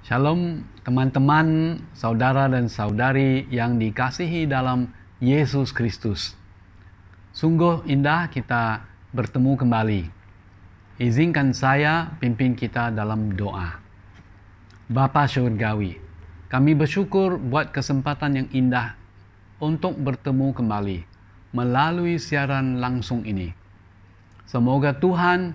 Shalom teman-teman, saudara dan saudari yang dikasihi dalam Yesus Kristus. Sungguh indah kita bertemu kembali. Izinkan saya pimpin kita dalam doa. Bapa Surgawi, kami bersyukur buat kesempatan yang indah untuk bertemu kembali melalui siaran langsung ini. Semoga Tuhan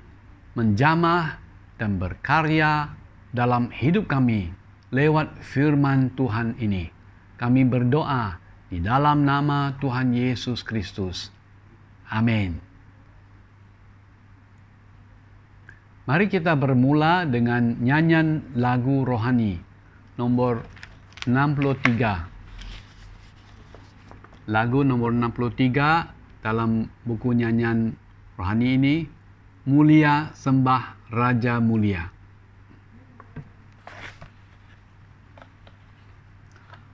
menjamah dan berkarya dalam hidup kami lewat firman Tuhan ini. Kami berdoa di dalam nama Tuhan Yesus Kristus. Amin. Mari kita bermula dengan nyanyian lagu rohani nomor 63. Lagu nomor 63 dalam buku nyanyian rohani ini, Mulia Sembah Raja Mulia.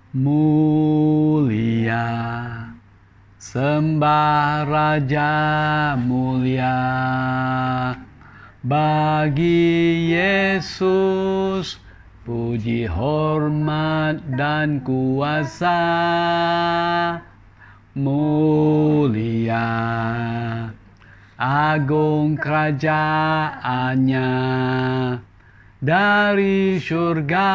Mulia sembah Raja mulia bagi Yesus, puji hormat dan kuasa. Mulia agung kerajaannya, dari surga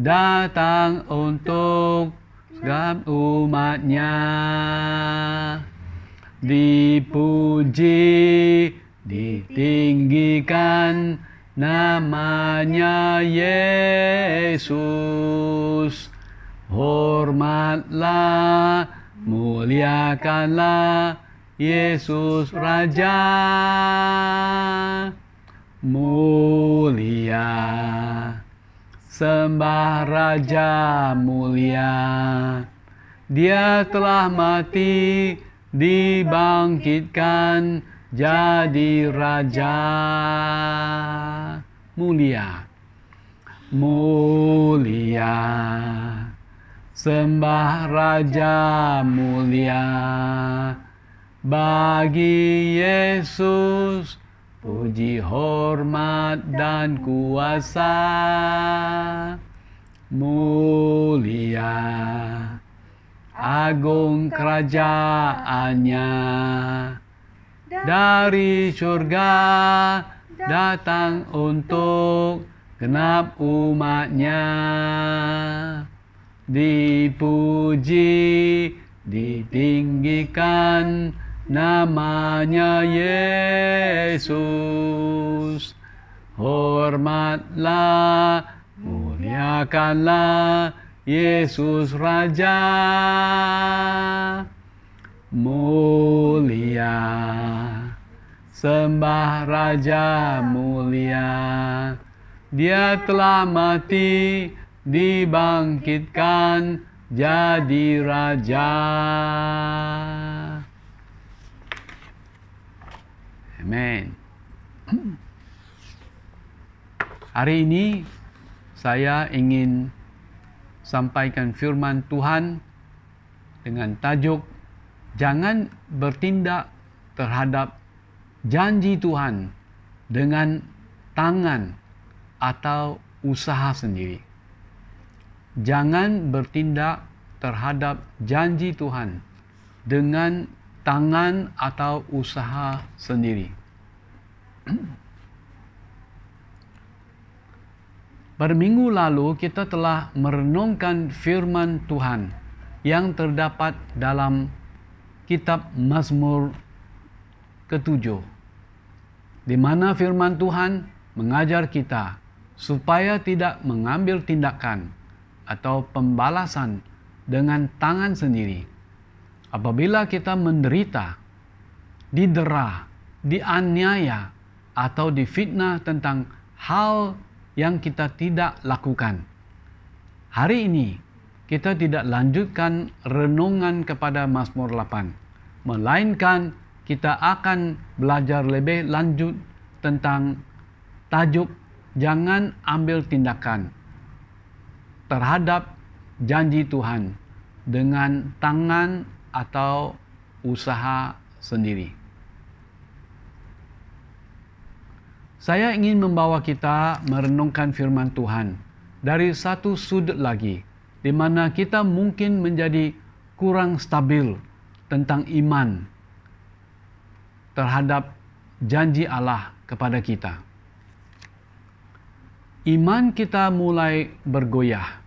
datang untuk segala umatnya. Dipuji, ditinggikan namanya Yesus. Hormatlah, muliakanlah Yesus Raja. Mulia sembah Raja mulia, Dia telah mati, dibangkitkan jadi Raja. Mulia, mulia sembah Raja mulia bagi Yesus, puji hormat dan kuasa. Mulia agung kerajaannya, dari surga datang untuk genap umatnya. Dipuji, ditinggikan namanya Yesus. Hormatlah, muliakanlah Yesus Raja. Mulia sembah Raja mulia, Dia telah mati, dibangkitkan jadi Raja. Amin. Hari ini saya ingin sampaikan firman Tuhan dengan tajuk jangan bertindak terhadap janji Tuhan dengan tangan atau usaha sendiri. Jangan bertindak terhadap janji Tuhan dengan tangan atau usaha sendiri. Berminggu lalu kita telah merenungkan firman Tuhan yang terdapat dalam kitab Mazmur ke-7, di mana firman Tuhan mengajar kita supaya tidak mengambil tindakan atau pembalasan dengan tangan sendiri. Apabila kita menderita, didera, dianiaya, atau difitnah tentang hal yang kita tidak lakukan. Hari ini kita tidak lanjutkan renungan kepada Mazmur 8, melainkan kita akan belajar lebih lanjut tentang tajuk jangan ambil tindakan terhadap janji Tuhan dengan tangan atau usaha sendiri. Saya ingin membawa kita merenungkan firman Tuhan dari satu sudut lagi, di mana kita mungkin menjadi kurang stabil tentang iman terhadap janji Allah kepada kita. Iman kita mulai bergoyah.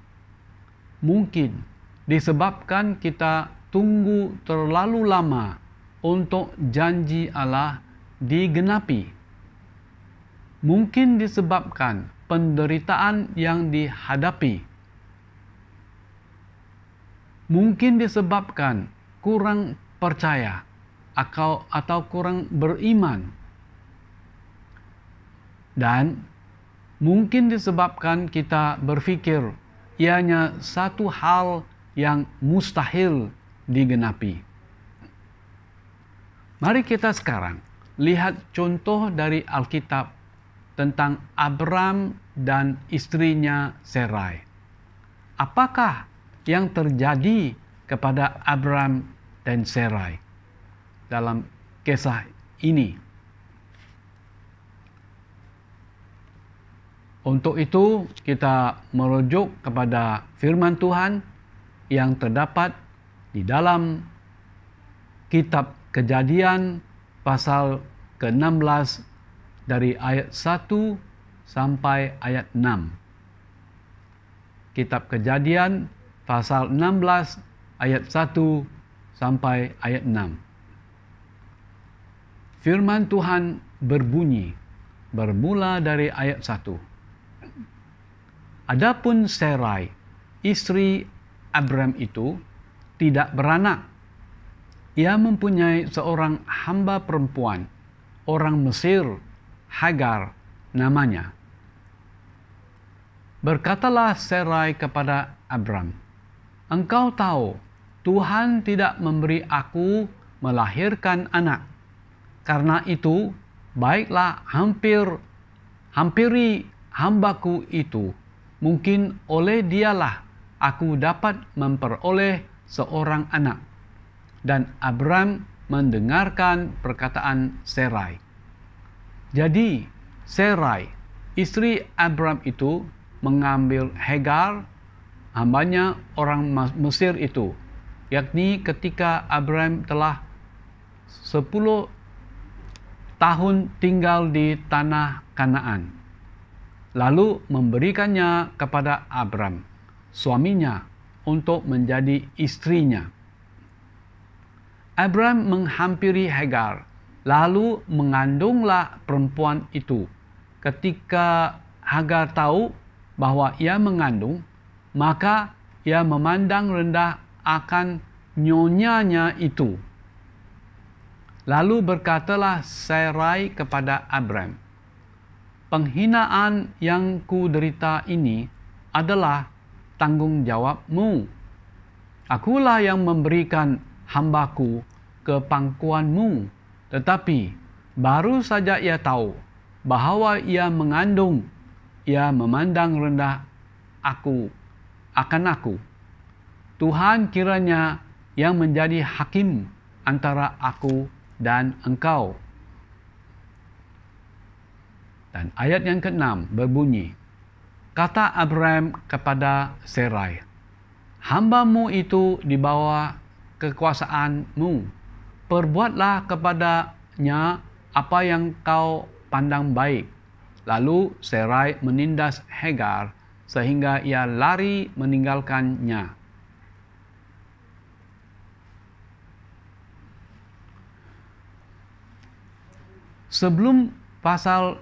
Mungkin disebabkan kita tunggu terlalu lama untuk janji Allah digenapi. Mungkin disebabkan penderitaan yang dihadapi. Mungkin disebabkan kurang percaya atau kurang beriman. Dan mungkin disebabkan kita berfikir ianya satu hal yang mustahil digenapi. Mari kita sekarang lihat contoh dari Alkitab tentang Abram dan istrinya Sarai. Apakah yang terjadi kepada Abram dan Sarai dalam kisah ini? Untuk itu, kita merujuk kepada firman Tuhan yang terdapat di dalam kitab Kejadian pasal ke-16 dari ayat 1 sampai ayat 6. Kitab Kejadian pasal 16 ayat 1 sampai ayat 6. Firman Tuhan berbunyi, bermula dari ayat 1. Adapun Sarai, istri Abram itu, tidak beranak. Ia mempunyai seorang hamba perempuan, orang Mesir, Hagar namanya. Berkatalah Sarai kepada Abram, "Engkau tahu, Tuhan tidak memberi aku melahirkan anak. Karena itu, baiklah hampiri hambaku itu. Mungkin oleh dialah aku dapat memperoleh seorang anak." Dan Abram mendengarkan perkataan Sarai. Jadi, Sarai, istri Abram itu, mengambil Hagar, hambanya orang Mesir itu, yakni ketika Abram telah 10 tahun tinggal di tanah Kanaan. Lalu memberikannya kepada Abram, suaminya, untuk menjadi istrinya. Abram menghampiri Hagar, lalu mengandunglah perempuan itu. Ketika Hagar tahu bahwa ia mengandung, maka ia memandang rendah akan nyonyanya itu. Lalu berkatalah Sarai kepada Abram, "Penghinaan yang kuderita ini adalah tanggung jawabmu. Akulah yang memberikan hambaku ke pangkuanmu, tetapi baru saja ia tahu bahawa ia mengandung, ia memandang rendah aku. Tuhan kiranya yang menjadi hakim antara aku dan engkau." Dan ayat yang ke-6 berbunyi, kata Abram kepada Sarai, "Hambamu itu di bawah kekuasaanmu. Perbuatlah kepadanya apa yang kau pandang baik." Lalu Sarai menindas Hagar sehingga ia lari meninggalkannya. Sebelum pasal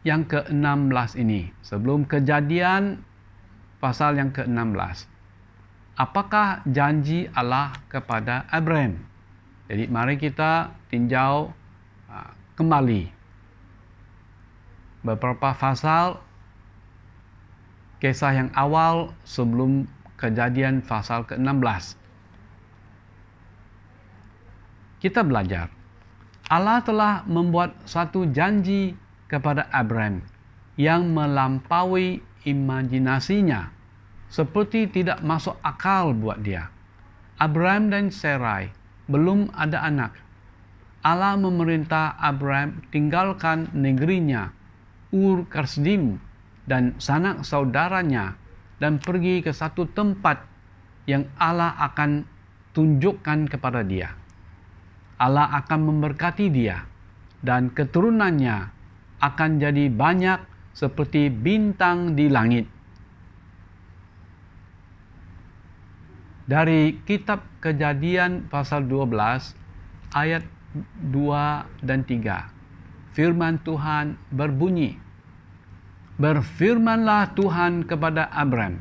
yang ke-16 ini, sebelum Kejadian pasal yang ke-16, apakah janji Allah kepada Abram? Jadi mari kita tinjau kembali beberapa pasal kisah yang awal sebelum Kejadian pasal ke-16. Kita belajar, Allah telah membuat satu janji kepada Abram yang melampaui imajinasinya, seperti tidak masuk akal buat dia. Abram dan Sarai belum ada anak. Allah memerintah Abram tinggalkan negerinya, Ur Kasdim, dan sanak saudaranya dan pergi ke satu tempat yang Allah akan tunjukkan kepada dia. Allah akan memberkati dia dan keturunannya akan jadi banyak seperti bintang di langit. Dari kitab Kejadian pasal 12 ayat 2 dan 3. Firman Tuhan berbunyi, "Berfirmanlah Tuhan kepada Abram,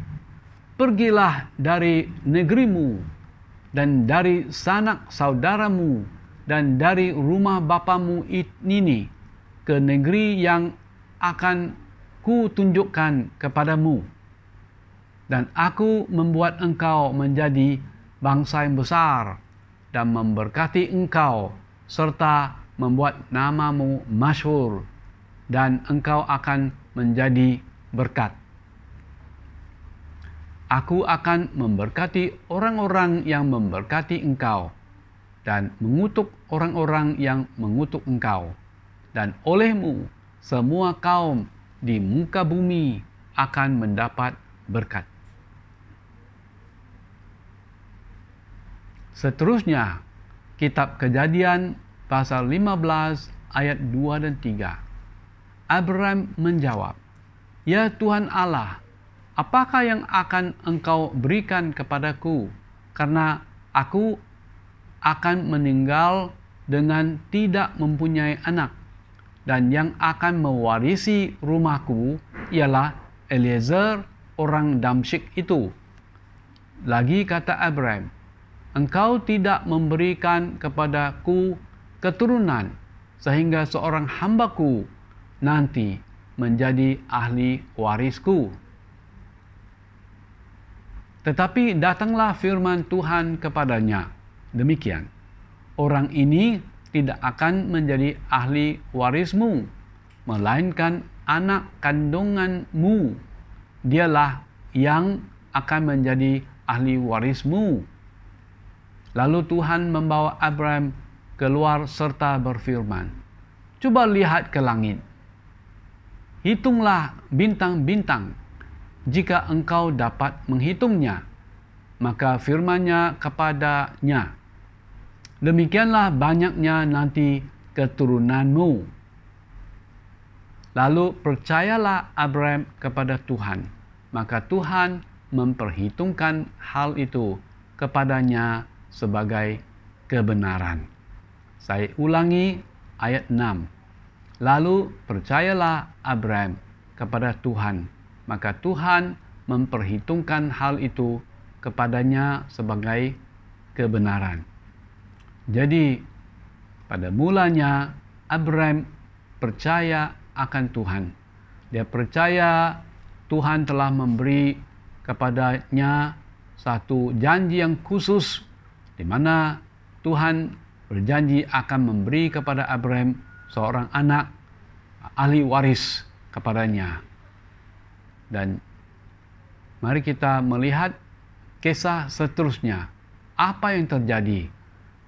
pergilah dari negerimu dan dari sanak saudaramu dan dari rumah bapamu ini ke negeri yang akan kutunjukkan kepadamu. Dan aku membuat engkau menjadi bangsa yang besar dan memberkati engkau serta membuat namamu masyhur, dan engkau akan menjadi berkat. Aku akan memberkati orang-orang yang memberkati engkau dan mengutuk orang-orang yang mengutuk engkau. Dan olehmu semua kaum di muka bumi akan mendapat berkat." Seterusnya, kitab Kejadian pasal 15 ayat 2 dan 3. Abram menjawab, "Ya Tuhan Allah, apakah yang akan engkau berikan kepadaku? Karena aku akan meninggal dengan tidak mempunyai anak, dan yang akan mewarisi rumahku ialah Eliezer orang Damsyik itu." Lagi kata Abram, "Engkau tidak memberikan kepadaku keturunan, sehingga seorang hambaku nanti menjadi ahli warisku." Tetapi datanglah firman Tuhan kepadanya, demikian, "Orang ini tidak akan menjadi ahli warismu, melainkan anak kandunganmu. Dialah yang akan menjadi ahli warismu." Lalu Tuhan membawa Abram keluar serta berfirman, "Coba lihat ke langit. Hitunglah bintang-bintang, jika engkau dapat menghitungnya." Maka firman-Nya kepadanya, "Demikianlah banyaknya nanti keturunanmu." Lalu percayalah Abram kepada Tuhan, maka Tuhan memperhitungkan hal itu kepadanya sebagai kebenaran. Saya ulangi ayat 6. Lalu percayalah Abram kepada Tuhan, maka Tuhan memperhitungkan hal itu kepadanya sebagai kebenaran. Jadi, pada mulanya Abram percaya akan Tuhan. Dia percaya Tuhan telah memberi kepadanya satu janji yang khusus, di mana Tuhan berjanji akan memberi kepada Abram seorang anak ahli waris kepadanya. Dan mari kita melihat kisah seterusnya. Apa yang terjadi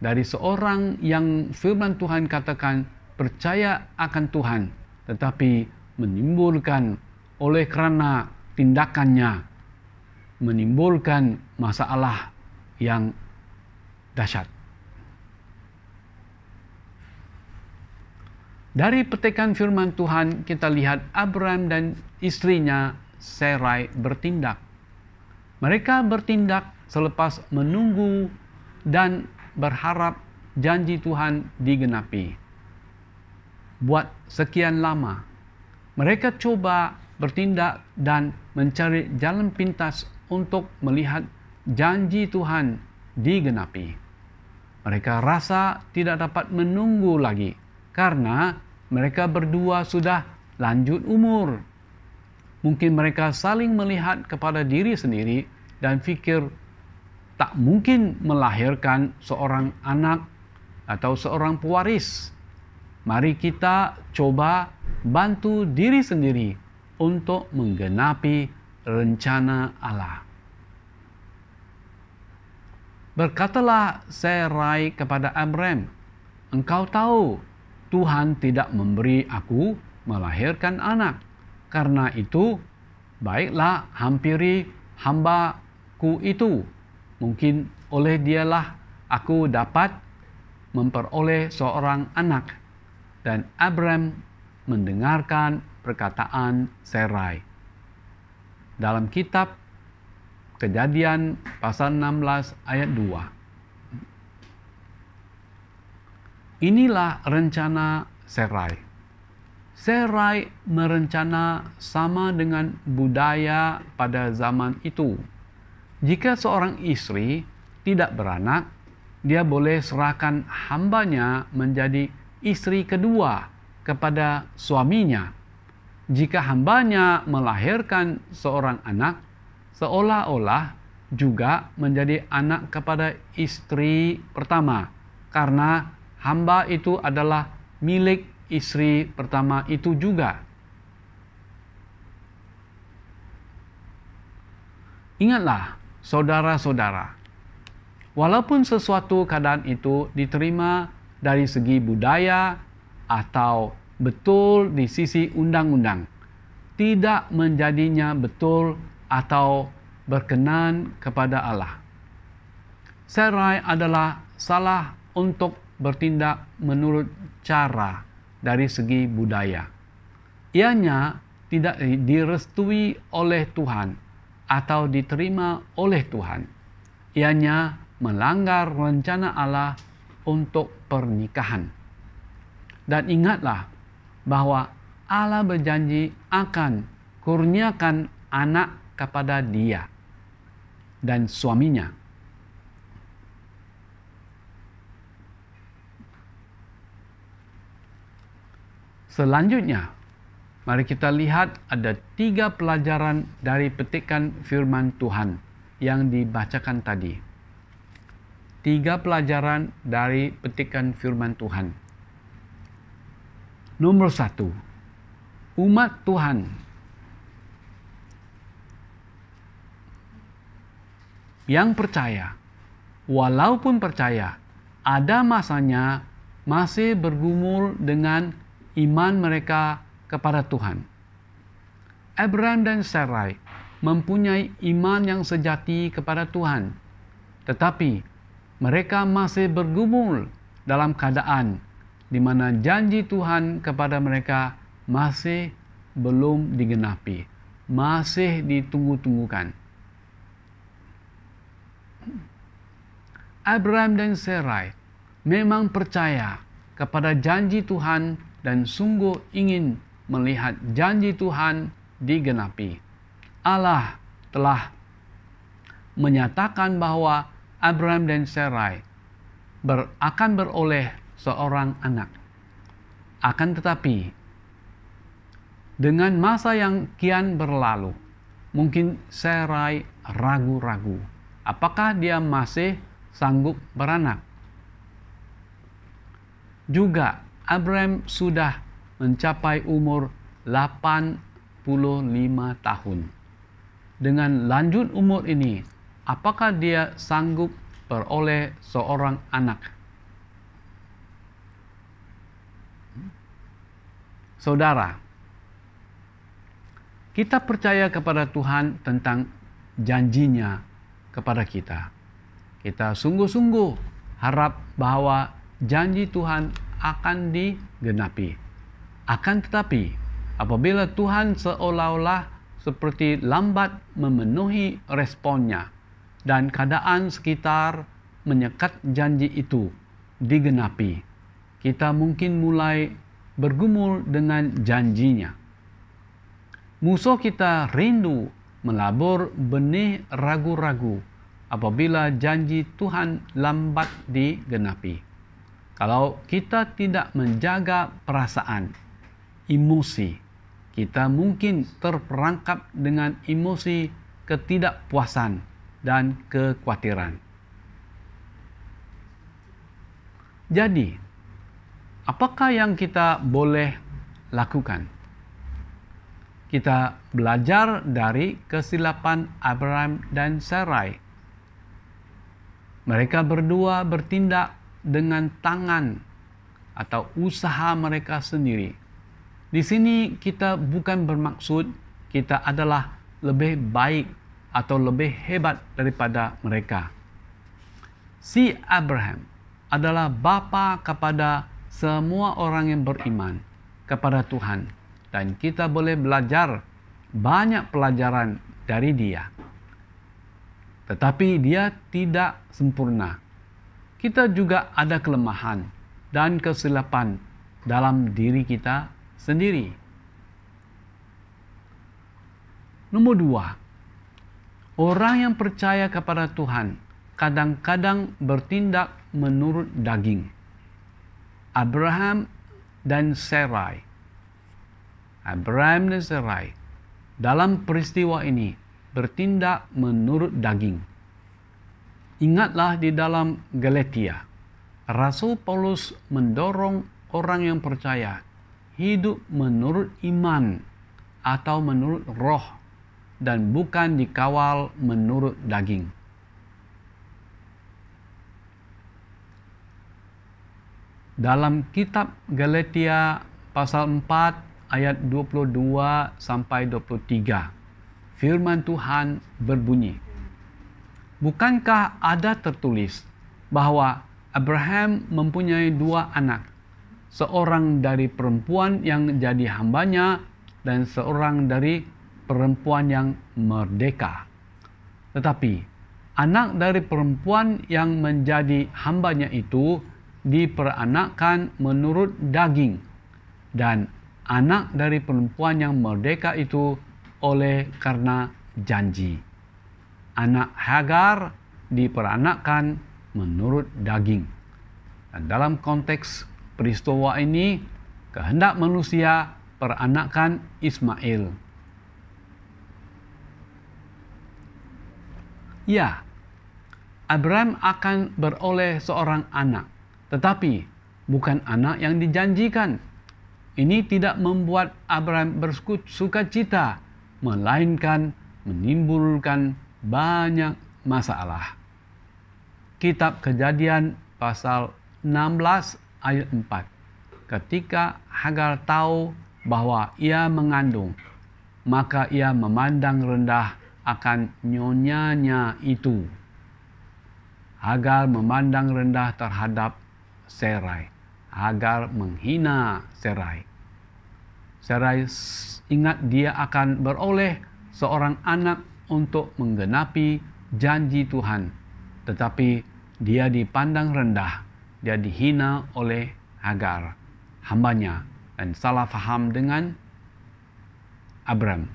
dari seorang yang firman Tuhan katakan percaya akan Tuhan, tetapi menimbulkan oleh kerana tindakannya menimbulkan masalah yang dahsyat. Dari petikan firman Tuhan kita lihat Abram dan istrinya Sarai bertindak. Mereka bertindak selepas menunggu dan berharap janji Tuhan digenapi. Buat sekian lama, mereka coba bertindak dan mencari jalan pintas untuk melihat janji Tuhan digenapi. Mereka rasa tidak dapat menunggu lagi karena mereka berdua sudah lanjut umur. Mungkin mereka saling melihat kepada diri sendiri dan fikir tak mungkin melahirkan seorang anak atau seorang pewaris. Mari kita coba bantu diri sendiri untuk menggenapi rencana Allah. Berkatalah Sarai kepada Abram, "Engkau tahu Tuhan tidak memberi aku melahirkan anak. Karena itu, baiklah hampiri hamba-Ku itu. Mungkin oleh dialah aku dapat memperoleh seorang anak. Dan Abram mendengarkan perkataan Sarai. Dalam kitab Kejadian pasal 16 ayat 2. Inilah rencana Sarai. Sarai merencana sama dengan budaya pada zaman itu. Jika seorang istri tidak beranak, dia boleh serahkan hambanya menjadi istri kedua kepada suaminya. Jika hambanya melahirkan seorang anak, seolah-olah juga menjadi anak kepada istri pertama, karena hamba itu adalah milik istri pertama itu juga. Ingatlah, saudara-saudara, walaupun sesuatu keadaan itu diterima dari segi budaya atau betul di sisi undang-undang, tidak menjadinya betul atau berkenan kepada Allah. Sarai adalah salah untuk bertindak menurut cara dari segi budaya. Ianya tidak direstui oleh Tuhan atau diterima oleh Tuhan. Ianya melanggar rencana Allah untuk pernikahan. Dan ingatlah bahwa Allah berjanji akan kurniakan anak kepada dia dan suaminya. Selanjutnya, mari kita lihat ada 3 pelajaran dari petikan firman Tuhan yang dibacakan tadi. 3 pelajaran dari petikan firman Tuhan. Nomor 1, umat Tuhan yang percaya, walaupun percaya, ada masanya masih bergumul dengan iman mereka kepada Tuhan. Abram dan Sarai mempunyai iman yang sejati kepada Tuhan, tetapi mereka masih bergumul dalam keadaan di mana janji Tuhan kepada mereka masih belum digenapi, masih ditunggu-tunggukan. Abram dan Sarai memang percaya kepada janji Tuhan dan sungguh ingin melihat janji Tuhan digenapi. Allah telah menyatakan bahwa Abram dan Sarai akan beroleh seorang anak. Akan tetapi, dengan masa yang kian berlalu, mungkin Sarai ragu-ragu. Apakah dia masih sanggup beranak? Juga Abram sudah mencapai umur 85 tahun. Dengan lanjut umur ini, apakah dia sanggup beroleh seorang anak? Saudara, kita percaya kepada Tuhan tentang janjinya kepada kita. Kita sungguh-sungguh harap bahwa janji Tuhan akan digenapi. Akan tetapi, apabila Tuhan seolah-olah seperti lambat memenuhi responnya dan keadaan sekitar menyekat janji itu digenapi, kita mungkin mulai bergumul dengan janjinya. Musuh kita rindu melabur benih ragu-ragu apabila janji Tuhan lambat digenapi. Kalau kita tidak menjaga perasaan, emosi, kita mungkin terperangkap dengan emosi ketidakpuasan dan kekhawatiran. Jadi, apakah yang kita boleh lakukan? Kita belajar dari kesilapan Abram dan Sarai. Mereka berdua bertindak dengan tangan atau usaha mereka sendiri. Di sini kita bukan bermaksud kita adalah lebih baik atau lebih hebat daripada mereka. Si Abraham adalah bapa kepada semua orang yang beriman kepada Tuhan, dan kita boleh belajar banyak pelajaran dari dia. Tetapi dia tidak sempurna. Kita juga ada kelemahan dan kesilapan dalam diri kita sendiri. Nomor 2, orang yang percaya kepada Tuhan kadang-kadang bertindak menurut daging. Abraham dan Sarai dalam peristiwa ini bertindak menurut daging. Ingatlah di dalam Galatia, Rasul Paulus mendorong orang yang percaya hidup menurut iman atau menurut roh dan bukan dikawal menurut daging. Dalam kitab Galatia pasal 4 ayat 22 sampai 23, firman Tuhan berbunyi, "Bukankah ada tertulis bahwa Abraham mempunyai 2 anak, seorang dari perempuan yang jadi hambanya dan seorang dari perempuan yang merdeka. Tetapi anak dari perempuan yang menjadi hambanya itu diperanakkan menurut daging, dan anak dari perempuan yang merdeka itu oleh karena janji. Anak Hagar diperanakkan menurut daging." Dan dalam konteks peristiwa ini, kehendak manusia peranakan Ismail. Ya, Abraham akan beroleh seorang anak, tetapi bukan anak yang dijanjikan. Ini tidak membuat Abraham bersukacita, melainkan menimbulkan banyak masalah. Kitab Kejadian pasal 16 ayat 4. Ketika Hagar tahu bahwa ia mengandung, maka ia memandang rendah akan nyonyanya itu. Hagar memandang rendah terhadap Sarai. Hagar menghina Sarai. Sarai ingat dia akan beroleh seorang anak untuk menggenapi janji Tuhan, tetapi dia dipandang rendah, dia dihina oleh Hagar, hambanya, dan salah faham dengan Abraham.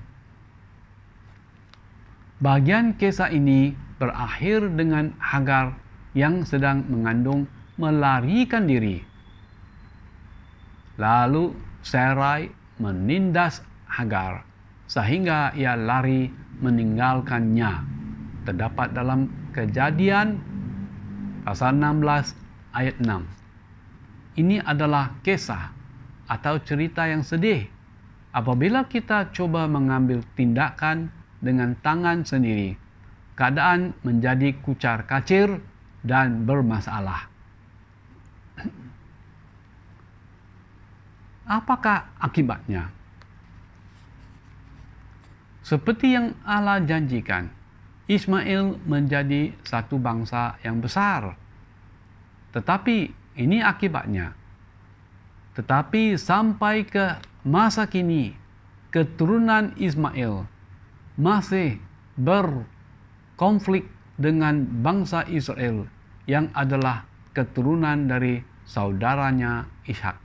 Bagian kisah ini berakhir dengan Hagar yang sedang mengandung melarikan diri. Lalu Sarai menindas Hagar sehingga ia lari meninggalkannya. Terdapat dalam Kejadian pasal 16 ayat 6. Ini adalah kisah atau cerita yang sedih apabila kita coba mengambil tindakan dengan tangan sendiri. Keadaan menjadi kucar-kacir dan bermasalah. Apakah akibatnya? Seperti yang Allah janjikan, Ismail menjadi satu bangsa yang besar. Tetapi ini akibatnya. Tetapi sampai ke masa kini, keturunan Ismail masih berkonflik dengan bangsa Israel yang adalah keturunan dari saudaranya Ishak.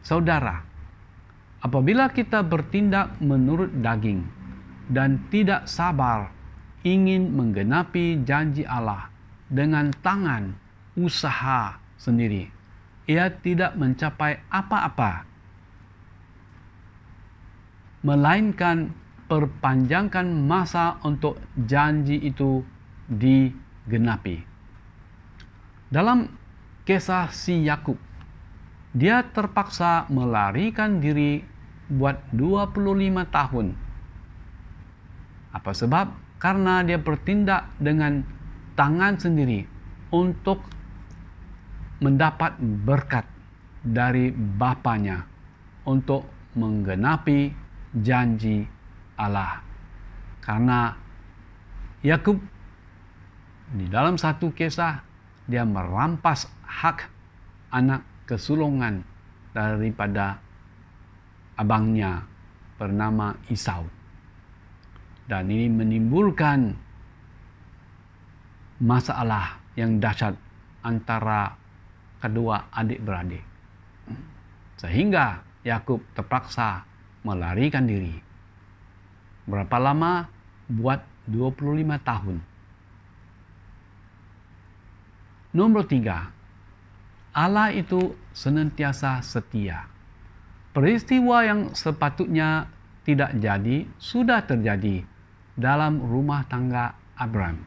Saudara, apabila kita bertindak menurut daging dan tidak sabar ingin menggenapi janji Allah dengan tangan usaha sendiri, ia tidak mencapai apa-apa, melainkan perpanjangkan masa untuk janji itu digenapi. Dalam kisah si Yakub, dia terpaksa melarikan diri buat 25 tahun. Apa sebab? Karena dia bertindak dengan tangan sendiri untuk mendapat berkat dari bapanya untuk menggenapi janji Allah. Karena Yakub di dalam satu kisah dia merampas hak anak kesulungan daripada abangnya bernama Esau. Dan ini menimbulkan masalah yang dahsyat antara kedua adik-beradik. Sehingga Yakub terpaksa melarikan diri. Berapa lama? Buat 25 tahun. Nomor 3. Allah itu senantiasa setia. Peristiwa yang sepatutnya tidak jadi, sudah terjadi dalam rumah tangga Abraham.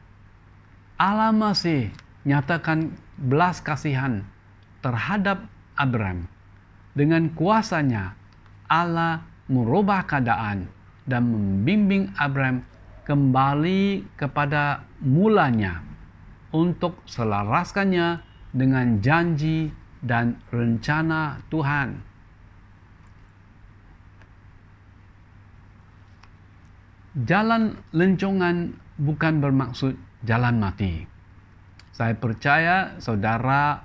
Allah masih nyatakan belas kasihan terhadap Abraham. Dengan kuasanya, Allah merubah keadaan dan membimbing Abraham kembali kepada mulanya untuk selaraskannya dengan janji dan rencana Tuhan. Jalan lencongan bukan bermaksud jalan mati. Saya percaya saudara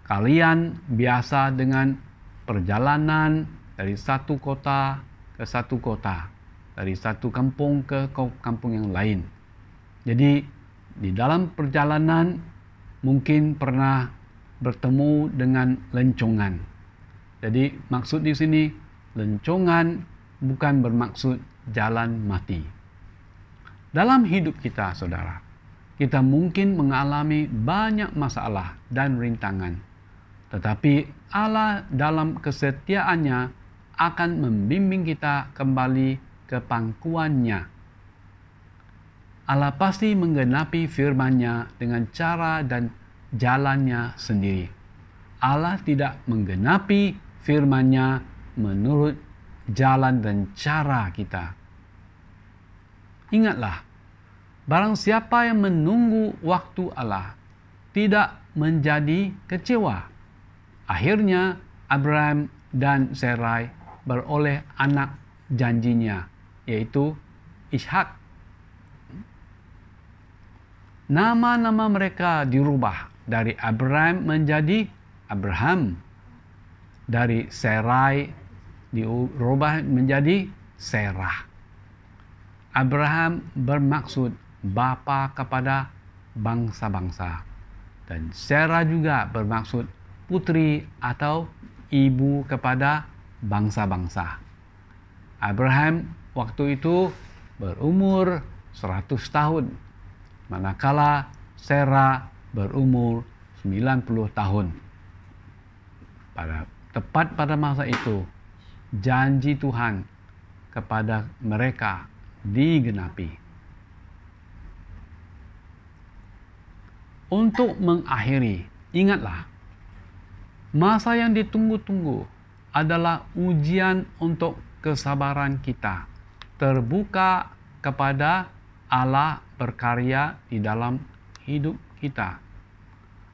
kalian biasa dengan perjalanan dari satu kota ke satu kota, dari satu kampung ke kampung yang lain. Jadi di dalam perjalanan mungkin pernah bertemu dengan lencongan. Jadi maksud di sini lencongan bukan bermaksud jalan mati. Dalam hidup kita, saudara, kita mungkin mengalami banyak masalah dan rintangan. Tetapi Allah dalam kesetiaannya akan membimbing kita kembali ke pangkuannya. Allah pasti menggenapi firman-Nya dengan cara dan jalannya sendiri. Allah tidak menggenapi firman-Nya menurut jalan dan cara kita. Ingatlah, barang siapa yang menunggu waktu Allah tidak menjadi kecewa. Akhirnya Abraham dan Sarai beroleh anak janjinya, yaitu Ishak. Nama-nama mereka dirubah dari Abraham menjadi Abraham. Dari Sarai dirubah menjadi Serah. Abraham bermaksud bapa kepada bangsa-bangsa. Dan Sarah juga bermaksud putri atau ibu kepada bangsa-bangsa. Abraham waktu itu berumur 100 tahun. Manakala Sarah berumur 90 tahun. Tepat pada masa itu, janji Tuhan kepada mereka digenapi. Untuk mengakhiri, ingatlah, masa yang ditunggu-tunggu adalah ujian untuk kesabaran kita, terbuka kepada Allah berkarya di dalam hidup kita.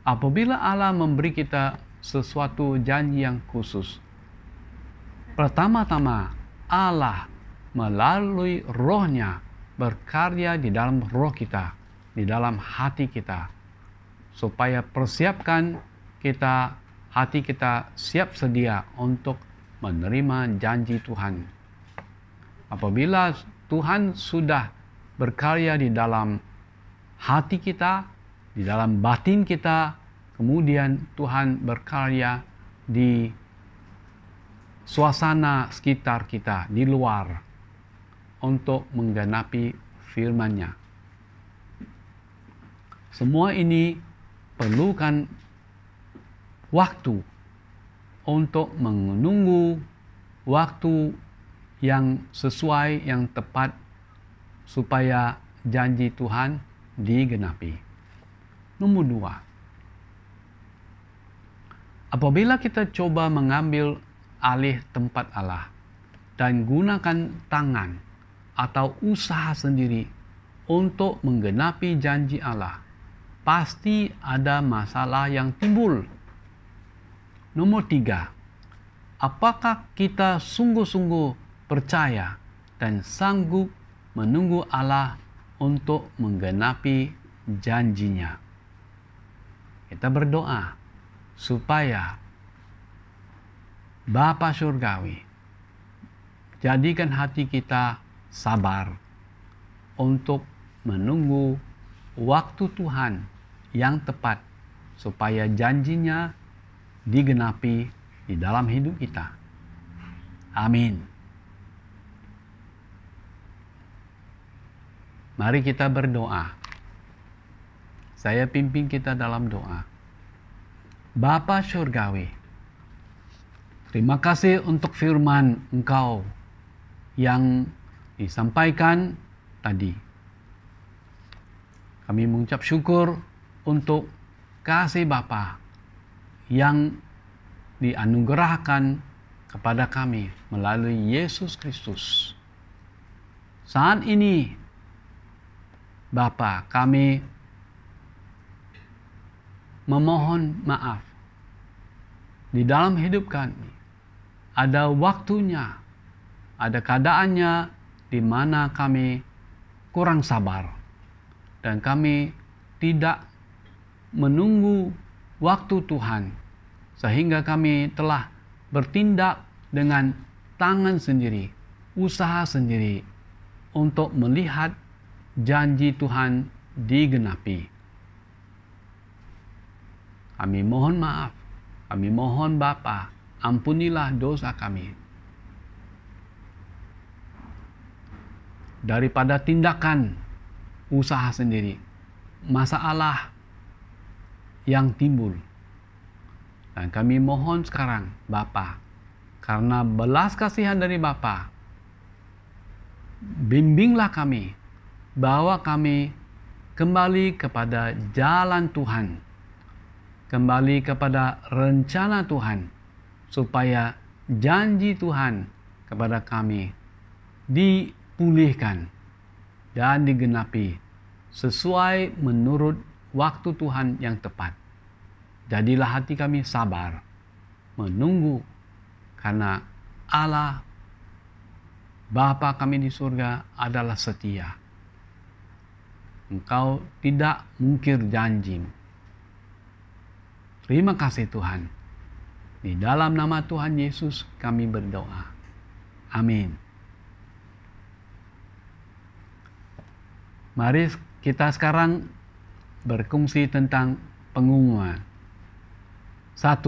Apabila Allah memberi kita sesuatu janji yang khusus, pertama-tama Allah melalui rohnya berkarya di dalam roh kita, di dalam hati kita, supaya persiapkan kita, hati kita siap sedia untuk menerima janji Tuhan. Apabila Tuhan sudah berkarya di dalam hati kita, di dalam batin kita, kemudian Tuhan berkarya di suasana sekitar kita, di luar, untuk menggenapi firman-Nya. Semua ini perlukan waktu untuk menunggu waktu yang sesuai, yang tepat, supaya janji Tuhan digenapi. Nomor 2. Apabila kita coba mengambil alih tempat Allah dan gunakan tangan atau usaha sendiri untuk menggenapi janji Allah, pasti ada masalah yang timbul. Nomor 3. Apakah kita sungguh-sungguh percaya, dan sanggup menunggu Allah untuk menggenapi janjinya. Kita berdoa supaya Bapa Surgawi jadikan hati kita sabar untuk menunggu waktu Tuhan yang tepat supaya janjinya digenapi di dalam hidup kita. Amin. Mari kita berdoa. Saya pimpin kita dalam doa. Bapa Surgawi, terima kasih untuk firman Engkau yang disampaikan tadi. Kami mengucap syukur untuk kasih Bapa yang dianugerahkan kepada kami melalui Yesus Kristus. Saat ini, Bapa, kami memohon maaf. Di dalam hidup kami, ada waktunya, ada keadaannya di mana kami kurang sabar. Dan kami tidak menunggu waktu Tuhan. Sehingga kami telah bertindak dengan tangan sendiri, usaha sendiri, untuk melihat janji Tuhan digenapi. Kami mohon maaf, kami mohon Bapa, ampunilah dosa kami. Daripada tindakan usaha sendiri, masalah yang timbul. Dan kami mohon sekarang Bapa, karena belas kasihan dari Bapa, bimbinglah kami, bawa kami kembali kepada jalan Tuhan, kembali kepada rencana Tuhan, supaya janji Tuhan kepada kami dipulihkan dan digenapi sesuai menurut waktu Tuhan yang tepat. Jadilah hati kami sabar menunggu, karena Allah Bapa kami di surga adalah setia. Engkau tidak mungkir janji. Terima kasih Tuhan. Di dalam nama Tuhan Yesus kami berdoa. Amin. Mari kita sekarang berkongsi tentang pengumuman. 1.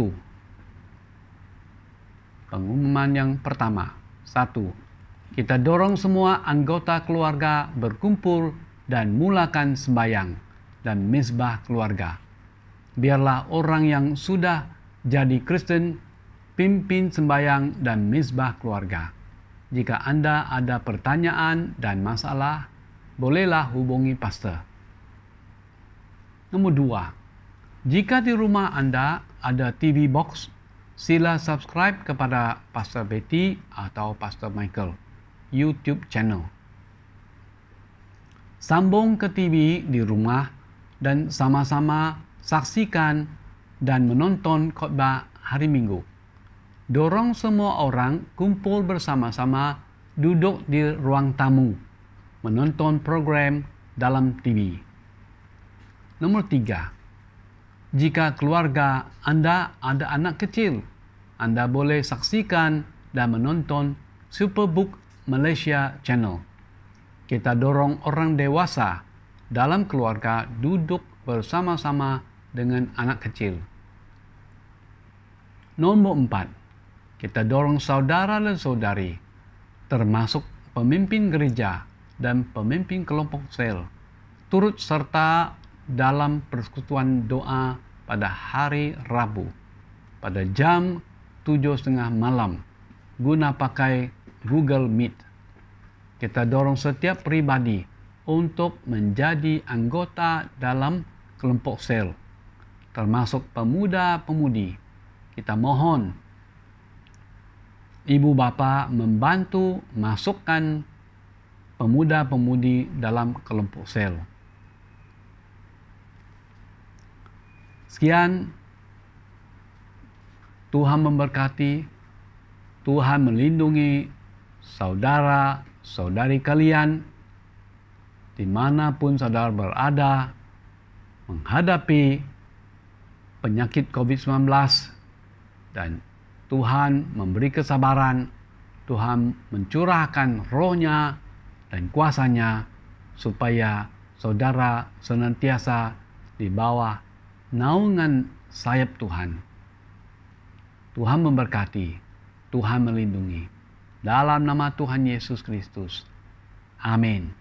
Pengumuman yang pertama. 1. Kita dorong semua anggota keluarga berkumpul dan mulakan sembahyang dan mezbah keluarga. Biarlah orang yang sudah jadi Kristen pimpin sembahyang dan mezbah keluarga. Jika Anda ada pertanyaan dan masalah, bolehlah hubungi pastor. Nomor 2. Jika di rumah Anda ada TV box, sila subscribe kepada Pastor Betty atau Pastor Michael YouTube channel. Sambung ke TV di rumah dan sama-sama saksikan dan menonton khotbah hari Minggu. Dorong semua orang kumpul bersama-sama, duduk di ruang tamu, menonton program dalam TV. Nomor 3. Jika keluarga Anda ada anak kecil, Anda boleh saksikan dan menonton Superbook Malaysia Channel. Kita dorong orang dewasa dalam keluarga duduk bersama-sama dengan anak kecil. Nomor 4. Kita dorong saudara dan saudari, termasuk pemimpin gereja dan pemimpin kelompok sel, turut serta dalam persekutuan doa pada hari Rabu pada jam 7:30 malam guna pakai Google Meet. Kita dorong setiap pribadi untuk menjadi anggota dalam kelompok sel, termasuk pemuda-pemudi. Kita mohon ibu bapa membantu masukkan pemuda-pemudi dalam kelompok sel. Sekian, Tuhan memberkati, Tuhan melindungi saudara-saudari kalian, dimanapun saudara berada, menghadapi penyakit COVID-19, dan Tuhan memberi kesabaran, Tuhan mencurahkan roh-Nya dan kuasa-Nya, supaya saudara senantiasa di bawah naungan sayap Tuhan. Tuhan memberkati, Tuhan melindungi. Dalam nama Tuhan Yesus Kristus. Amin.